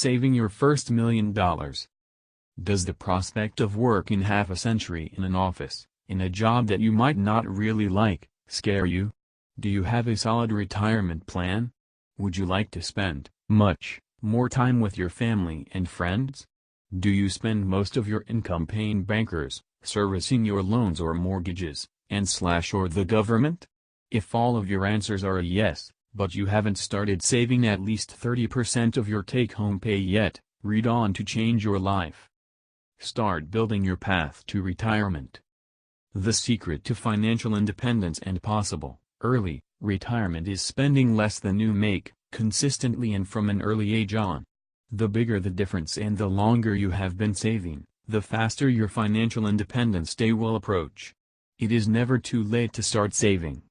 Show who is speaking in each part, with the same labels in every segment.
Speaker 1: saving your first $1 million. Does the prospect of working half a century in an office, in a job that you might not really like, scare you? Do you have a solid retirement plan? Would you like to spend much more time with your family and friends? Do you spend most of your income paying bankers, servicing your loans or mortgages, or the government? If all of your answers are a yes, but you haven't started saving at least 30% of your take-home pay yet, read on to change your life. Start building your path to retirement. The secret to financial independence and possible, early, retirement is spending less than you make, consistently and from an early age on. The bigger the difference and the longer you have been saving, the faster your financial independence day will approach. It is never too late to start saving.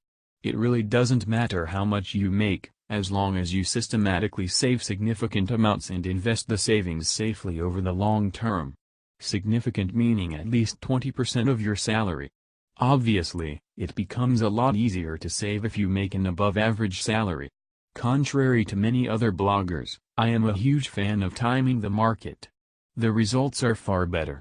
Speaker 1: It really doesn't matter how much you make, as long as you systematically save significant amounts and invest the savings safely over the long term. Significant meaning at least 20% of your salary. Obviously, it becomes a lot easier to save if you make an above-average salary. Contrary to many other bloggers, I am a huge fan of timing the market. The results are far better.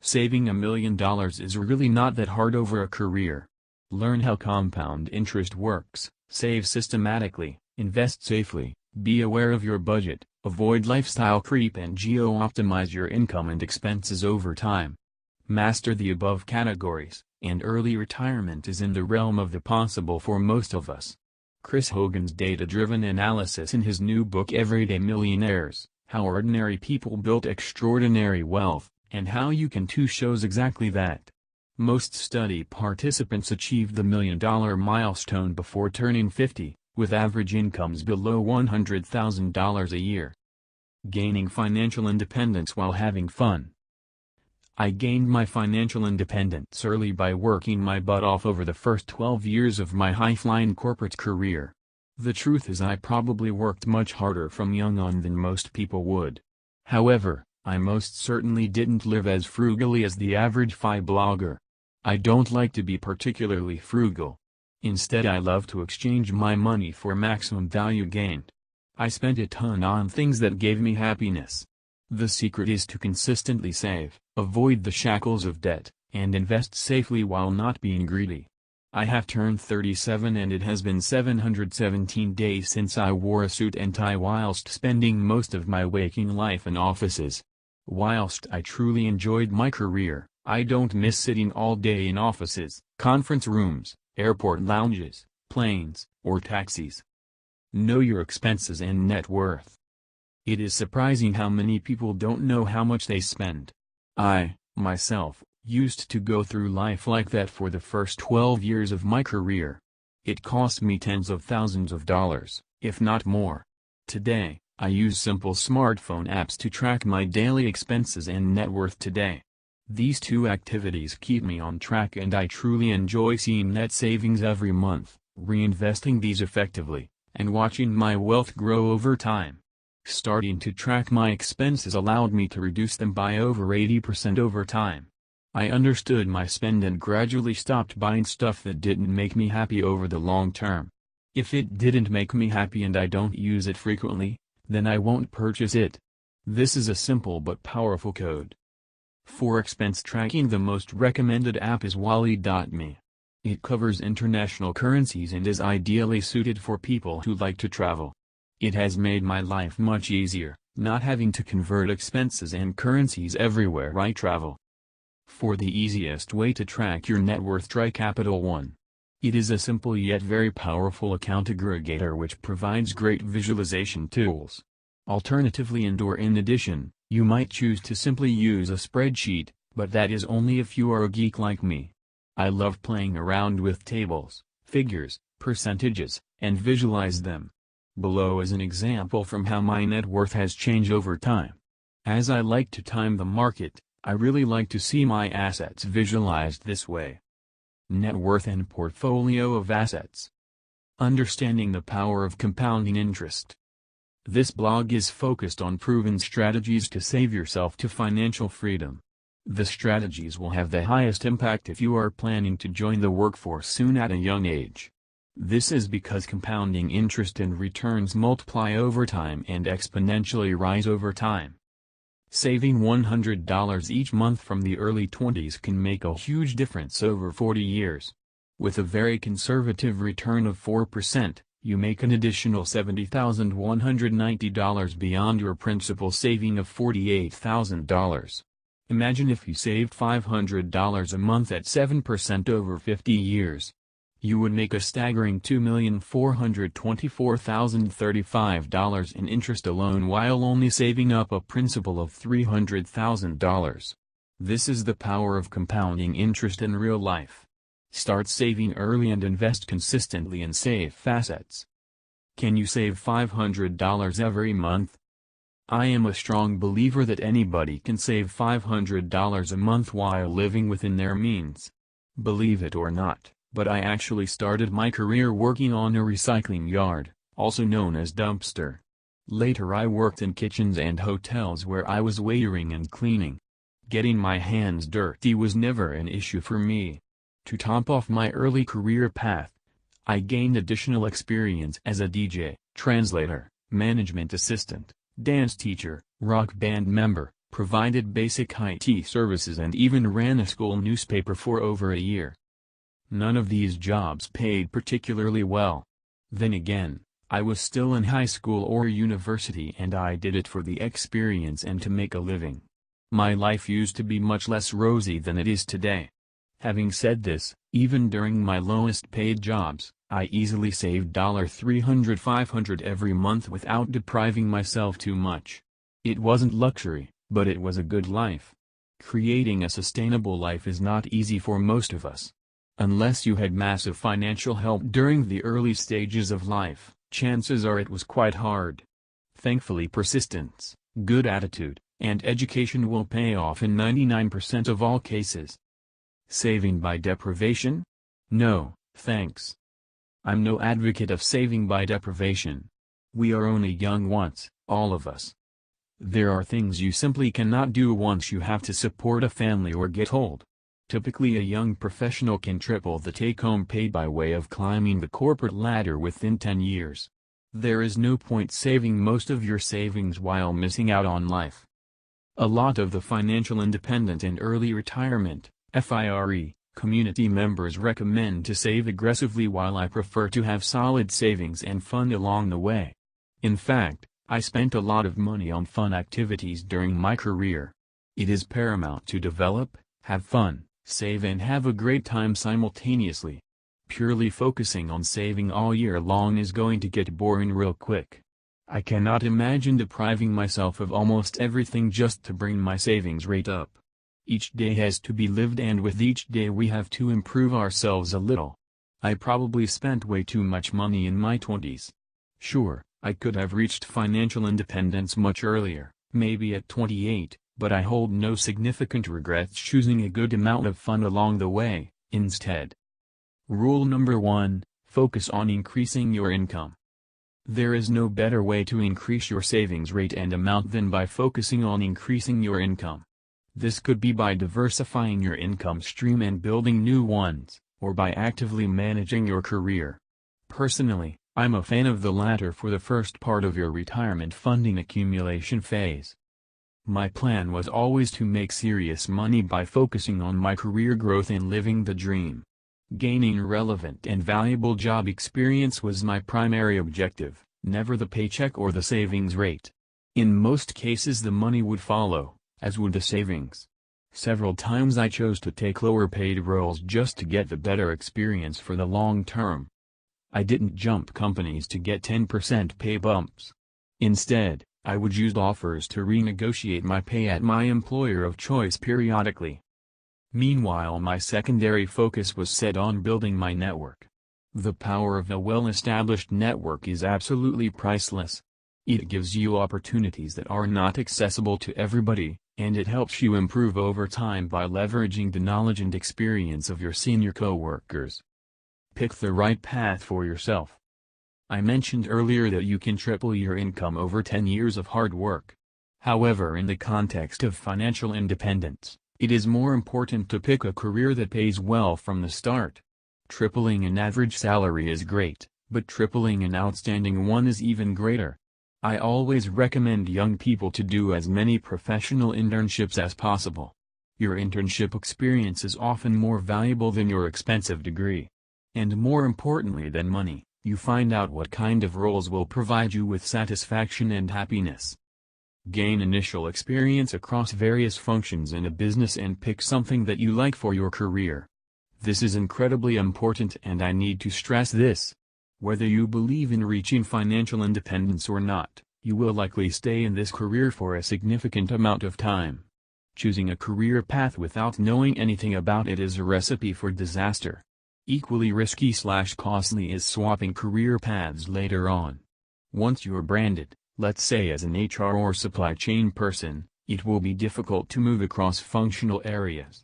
Speaker 1: Saving $1 million is really not that hard over a career. Learn how compound interest works, save systematically, invest safely, be aware of your budget, avoid lifestyle creep and geo-optimize your income and expenses over time. Master the above categories, and early retirement is in the realm of the possible for most of us. Chris Hogan's data-driven analysis in his new book Everyday Millionaires, How Ordinary People Built Extraordinary Wealth, and How You Can Too shows exactly that. Most study participants achieved the $1 million milestone before turning 50, with average incomes below $100,000 a year. Gaining financial independence while having fun. I gained my financial independence early by working my butt off over the first 12 years of my high-flying corporate career. The truth is I probably worked much harder from young on than most people would. However, I most certainly didn't live as frugally as the average FI blogger. I don't like to be particularly frugal. Instead I love to exchange my money for maximum value gained. I spent a ton on things that gave me happiness. The secret is to consistently save, avoid the shackles of debt, and invest safely while not being greedy. I have turned 37 and it has been 717 days since I wore a suit and tie whilst spending most of my waking life in offices. Whilst I truly enjoyed my career, I don't miss sitting all day in offices, conference rooms, airport lounges, planes, or taxis. Know your expenses and net worth. It is surprising how many people don't know how much they spend. I, myself, used to go through life like that for the first 12 years of my career. It cost me tens of thousands of dollars, if not more. Today, I use simple smartphone apps to track my daily expenses and net worth today. These two activities keep me on track and I truly enjoy seeing net savings every month, reinvesting these effectively, and watching my wealth grow over time. Starting to track my expenses allowed me to reduce them by over 80% over time. I understood my spend and gradually stopped buying stuff that didn't make me happy over the long term. If it didn't make me happy and I don't use it frequently, then I won't purchase it. This is a simple but powerful code. For expense tracking, the most recommended app is Wally.me. It covers international currencies and is ideally suited for people who like to travel. It has made my life much easier, not having to convert expenses and currencies everywhere I travel. For the easiest way to track your net worth, try Capital One. It is a simple yet very powerful account aggregator which provides great visualization tools. Alternatively and/or in addition, you might choose to simply use a spreadsheet, but that is only if you are a geek like me. I love playing around with tables, figures, percentages, and visualize them. Below is an example from how my net worth has changed over time. As I like to time the market, I really like to see my assets visualized this way. Net worth and portfolio of assets. Understanding the power of compounding interest. This blog is focused on proven strategies to save yourself to financial freedom. The strategies will have the highest impact if you are planning to join the workforce soon at a young age. This is because compounding interest and returns multiply over time and exponentially rise over time. Saving $100 each month from the early 20s can make a huge difference over 40 years. With a very conservative return of 4%, you make an additional $70,190 beyond your principal saving of $48,000. Imagine if you saved $500 a month at 7% over 50 years. You would make a staggering $2,424,035 in interest alone while only saving up a principal of $300,000. This is the power of compounding interest in real life. Start saving early and invest consistently in safe assets. Can you save $500 every month? I am a strong believer that anybody can save $500 a month while living within their means. Believe it or not, but I actually started my career working on a recycling yard, also known as dumpster. Later I worked in kitchens and hotels where I was waitering and cleaning. Getting my hands dirty was never an issue for me. To top off my early career path, I gained additional experience as a DJ, translator, management assistant, dance teacher, rock band member, provided basic IT services and even ran a school newspaper for over a year. None of these jobs paid particularly well. Then again, I was still in high school or university and I did it for the experience and to make a living. My life used to be much less rosy than it is today. Having said this, even during my lowest paid jobs, I easily saved $300-500 every month without depriving myself too much. It wasn't luxury, but it was a good life. Creating a sustainable life is not easy for most of us. Unless you had massive financial help during the early stages of life, chances are it was quite hard. Thankfully, persistence, good attitude, and education will pay off in 99% of all cases. Saving by deprivation? No, thanks. I'm no advocate of saving by deprivation. We are only young once, all of us. There are things you simply cannot do once you have to support a family or get old. Typically a young professional can triple the take-home pay by way of climbing the corporate ladder within 10 years. There is no point saving most of your savings while missing out on life. A lot of the financial independent and early retirement (FIRE) community members recommend to save aggressively, while I prefer to have solid savings and fun along the way. In fact, I spent a lot of money on fun activities during my career. It is paramount to develop, have fun, save and have a great time simultaneously. Purely focusing on saving all year long is going to get boring real quick. I cannot imagine depriving myself of almost everything just to bring my savings rate up. Each day has to be lived, and with each day we have to improve ourselves a little. I probably spent way too much money in my 20s. Sure, I could have reached financial independence much earlier, maybe at 28, but I hold no significant regrets choosing a good amount of fun along the way, instead. Rule number 1, focus on increasing your income. There is no better way to increase your savings rate and amount than by focusing on increasing your income. This could be by diversifying your income stream and building new ones, or by actively managing your career. Personally, I'm a fan of the latter for the first part of your retirement funding accumulation phase. My plan was always to make serious money by focusing on my career growth and living the dream. Gaining relevant and valuable job experience was my primary objective, never the paycheck or the savings rate. In most cases the money would follow, as would the savings. Several times I chose to take lower paid roles just to get the better experience for the long term. I didn't jump companies to get 10% pay bumps. Instead, I would use offers to renegotiate my pay at my employer of choice periodically. Meanwhile, my secondary focus was set on building my network. The power of a well-established network is absolutely priceless. It gives you opportunities that are not accessible to everybody, and it helps you improve over time by leveraging the knowledge and experience of your senior coworkers. Pick the right path for yourself. I mentioned earlier that you can triple your income over 10 years of hard work. However, in the context of financial independence, it is more important to pick a career that pays well from the start. Tripling an average salary is great, but tripling an outstanding one is even greater. I always recommend young people to do as many professional internships as possible. Your internship experience is often more valuable than your expensive degree. And more importantly than money, you find out what kind of roles will provide you with satisfaction and happiness. Gain initial experience across various functions in a business and pick something that you like for your career. This is incredibly important, and I need to stress this. Whether you believe in reaching financial independence or not, you will likely stay in this career for a significant amount of time. Choosing a career path without knowing anything about it is a recipe for disaster. Equally risky/costly is swapping career paths later on. Once you're branded, let's say as an HR or supply chain person, it will be difficult to move across functional areas.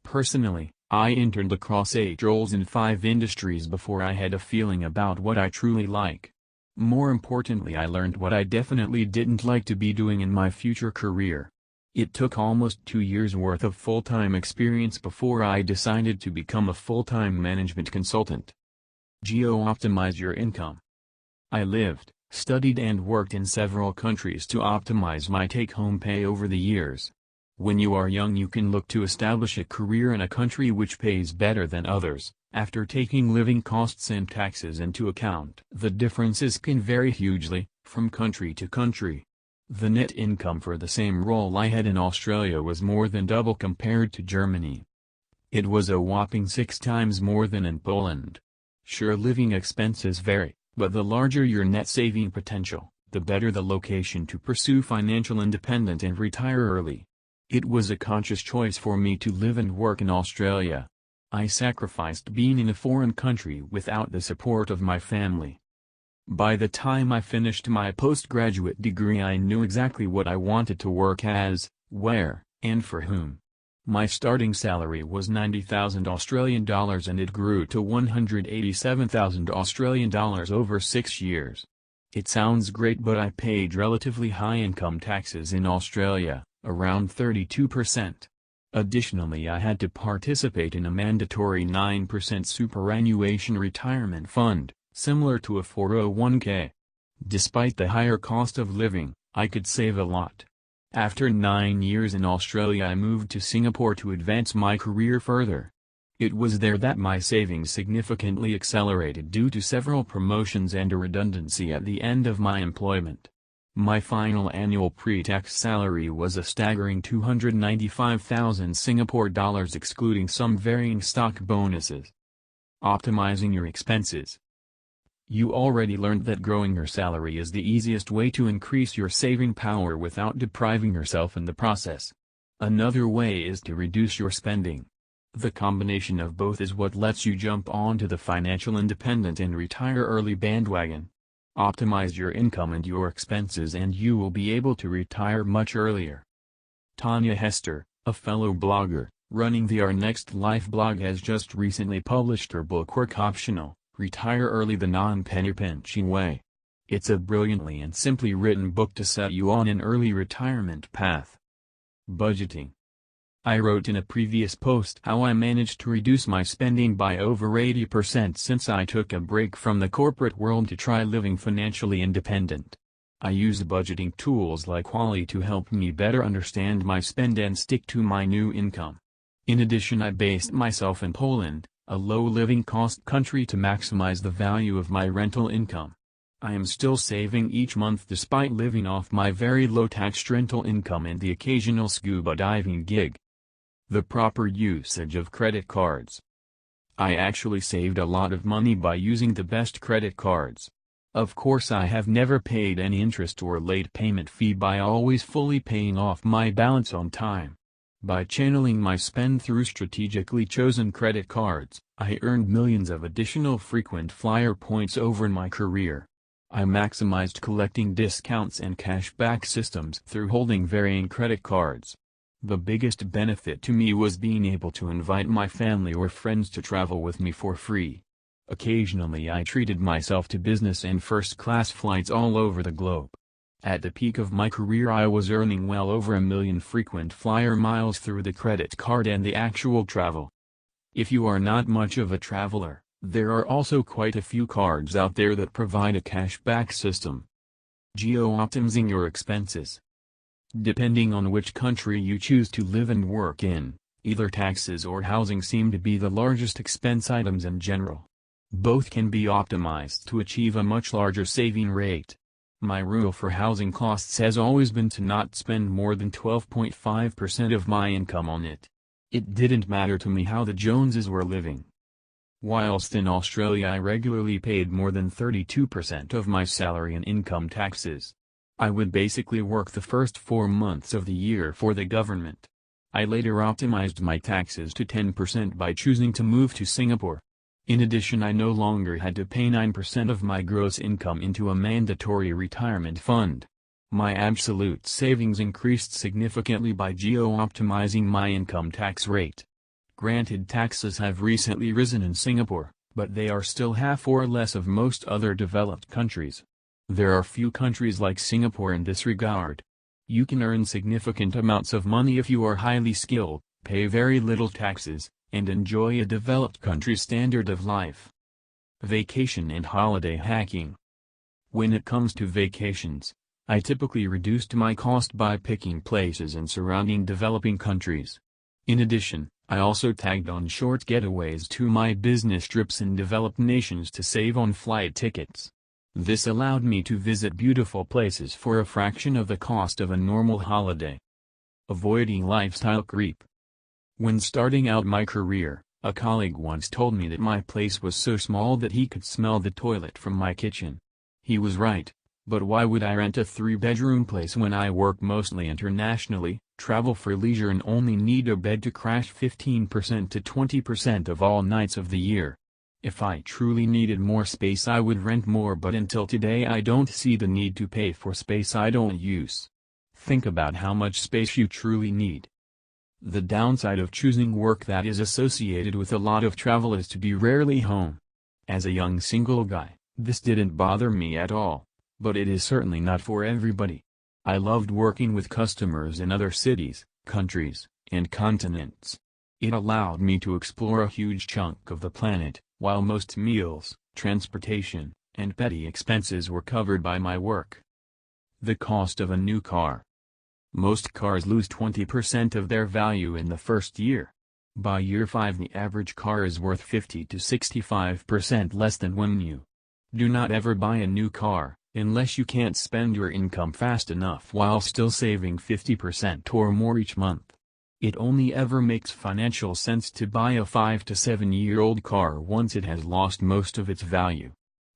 Speaker 1: Personally, I interned across 8 roles in 5 industries before I had a feeling about what I truly like. More importantly, I learned what I definitely didn't like to be doing in my future career. It took almost 2 years' worth of full-time experience before I decided to become a full-time management consultant. Geo-Optimize your income. I lived, studied and worked in several countries to optimize my take-home pay over the years. When you are young, you can look to establish a career in a country which pays better than others, after taking living costs and taxes into account. The differences can vary hugely, from country to country. The net income for the same role I had in Australia was more than double compared to Germany. It was a whopping 6 times more than in Poland. Sure, living expenses vary, but the larger your net saving potential, the better the location to pursue financial independence and retire early. It was a conscious choice for me to live and work in Australia. I sacrificed being in a foreign country without the support of my family. By the time I finished my postgraduate degree, I knew exactly what I wanted to work as, where, and for whom. My starting salary was $90,000 and it grew to $187,000 over 6 years. It sounds great, but I paid relatively high income taxes in Australia, around 32%. Additionally, I had to participate in a mandatory 9% superannuation retirement fund, similar to a 401k. Despite the higher cost of living, I could save a lot. After 9 years in Australia, I moved to Singapore to advance my career further. It was there that my savings significantly accelerated due to several promotions and a redundancy at the end of my employment. My final annual pre-tax salary was a staggering 295,000 Singapore dollars, excluding some varying stock bonuses. Optimizing your expenses. You already learned that growing your salary is the easiest way to increase your saving power without depriving yourself in the process. Another way is to reduce your spending. The combination of both is what lets you jump onto the financial independent and retire early bandwagon. Optimize your income and your expenses and you will be able to retire much earlier. Tanya Hester, a fellow blogger, running the Our Next Life blog, has just recently published her book Work Optional, Retire Early the Non-Penny Pinching Way. It's a brilliantly and simply written book to set you on an early retirement path. Budgeting. I wrote in a previous post how I managed to reduce my spending by over 80% since I took a break from the corporate world to try living financially independent. I use budgeting tools like Wally to help me better understand my spend and stick to my new income. In addition, I based myself in Poland, a low living cost country, to maximize the value of my rental income. I am still saving each month despite living off my very low taxed rental income and the occasional scuba diving gig. The proper usage of credit cards. I actually saved a lot of money by using the best credit cards. Of course, I have never paid any interest or late payment fee by always fully paying off my balance on time. By channeling my spend through strategically chosen credit cards, I earned millions of additional frequent flyer points over my career. I maximized collecting discounts and cashback systems through holding varying credit cards. The biggest benefit to me was being able to invite my family or friends to travel with me for free. Occasionally I treated myself to business and first-class flights all over the globe. At the peak of my career, I was earning well over 1 million frequent flyer miles through the credit card and the actual travel. If you are not much of a traveler, There are also quite a few cards out there that provide a cashback system. Geo-optimizing your expenses. Depending on which country you choose to live and work in, either taxes or housing seem to be the largest expense items in general. Both can be optimized to achieve a much larger saving rate. My rule for housing costs has always been to not spend more than 12.5% of my income on it. It didn't matter to me how the Joneses were living. Whilst in Australia I regularly paid more than 32% of my salary in income taxes. I would basically work the first 4 months of the year for the government. I later optimized my taxes to 10% by choosing to move to Singapore. In addition, I no longer had to pay 9% of my gross income into a mandatory retirement fund. My absolute savings increased significantly by geo-optimizing my income tax rate. Granted, taxes have recently risen in Singapore, but they are still half or less of most other developed countries. There are few countries like Singapore in this regard. You can earn significant amounts of money if you are highly skilled, pay very little taxes, and enjoy a developed country standard of life. Vacation and holiday hacking. When it comes to vacations, I typically reduced my cost by picking places in surrounding developing countries. In addition, I also tagged on short getaways to my business trips in developed nations to save on flight tickets. This allowed me to visit beautiful places for a fraction of the cost of a normal holiday. Avoiding lifestyle creep. When starting out my career, a colleague once told me that my place was so small that he could smell the toilet from my kitchen. He was right, but why would I rent a 3-bedroom place when I work mostly internationally, travel for leisure and only need a bed to crash 15% to 20% of all nights of the year? If I truly needed more space I would rent more, but until today I don't see the need to pay for space I don't use. Think about how much space you truly need. The downside of choosing work that is associated with a lot of travel is to be rarely home. As a young single guy, this didn't bother me at all, but it is certainly not for everybody. I loved working with customers in other cities, countries, and continents. It allowed me to explore a huge chunk of the planet, while most meals, transportation, and petty expenses were covered by my work. The cost of a new car. Most cars lose 20% of their value in the first year. By year 5 the average car is worth 50 to 65% less than when new. Do not ever buy a new car, unless you can't spend your income fast enough while still saving 50% or more each month. It only ever makes financial sense to buy a 5 to 7-year-old car once it has lost most of its value.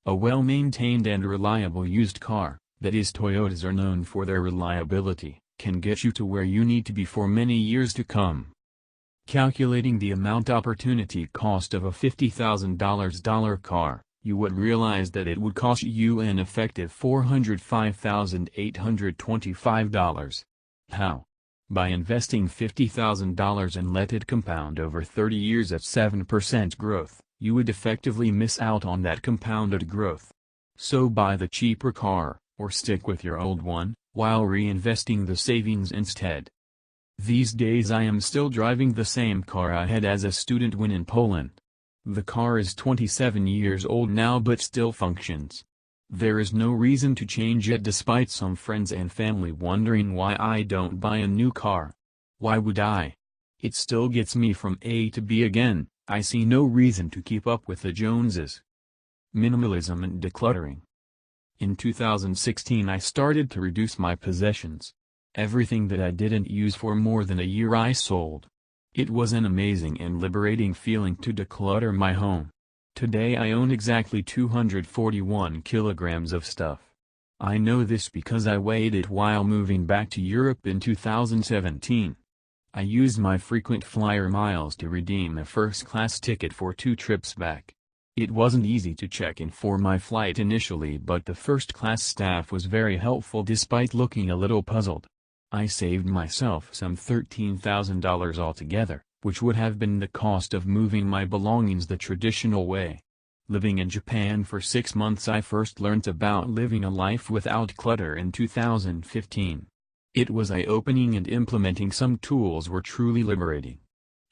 Speaker 1: A well-maintained and reliable used car, that is, Toyotas are known for their reliability, can get you to where you need to be for many years to come. Calculating the amount opportunity cost of a $50,000 car, you would realize that it would cost you an effective $405,825. How? By investing $50,000 and let it compound over 30 years at 7% growth, you would effectively miss out on that compounded growth. So buy the cheaper car, or stick with your old one, while reinvesting the savings instead. These days I am still driving the same car I had as a student when in Poland. The car is 27 years old now but still functions. There is no reason to change it despite some friends and family wondering why I don't buy a new car. Why would I? It still gets me from A to B again. I see no reason to keep up with the Joneses. Minimalism and decluttering. In 2016 I started to reduce my possessions. Everything that I didn't use for more than a year I sold. It was an amazing and liberating feeling to declutter my home. Today I own exactly 241 kilograms of stuff. I know this because I weighed it while moving back to Europe in 2017. I used my frequent flyer miles to redeem a first-class ticket for 2 trips back. It wasn't easy to check in for my flight initially, but the first-class staff was very helpful despite looking a little puzzled. I saved myself some $13,000 altogether, which would have been the cost of moving my belongings the traditional way. Living in Japan for 6 months I first learned about living a life without clutter in 2015. It was eye-opening and implementing some tools were truly liberating.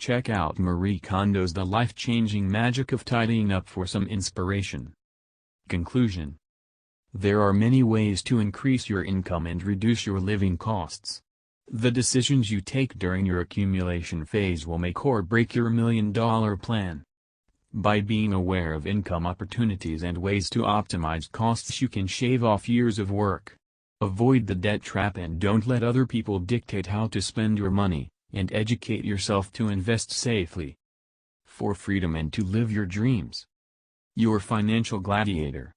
Speaker 1: Check out Marie Kondo's The Life-Changing Magic of Tidying Up for some inspiration. Conclusion. There are many ways to increase your income and reduce your living costs. The decisions you take during your accumulation phase will make or break your million-dollar plan. By being aware of income opportunities and ways to optimize costs, you can shave off years of work. Avoid the debt trap and don't let other people dictate how to spend your money, and educate yourself to invest safely. For freedom and to live your dreams. Your Financial Gladiator.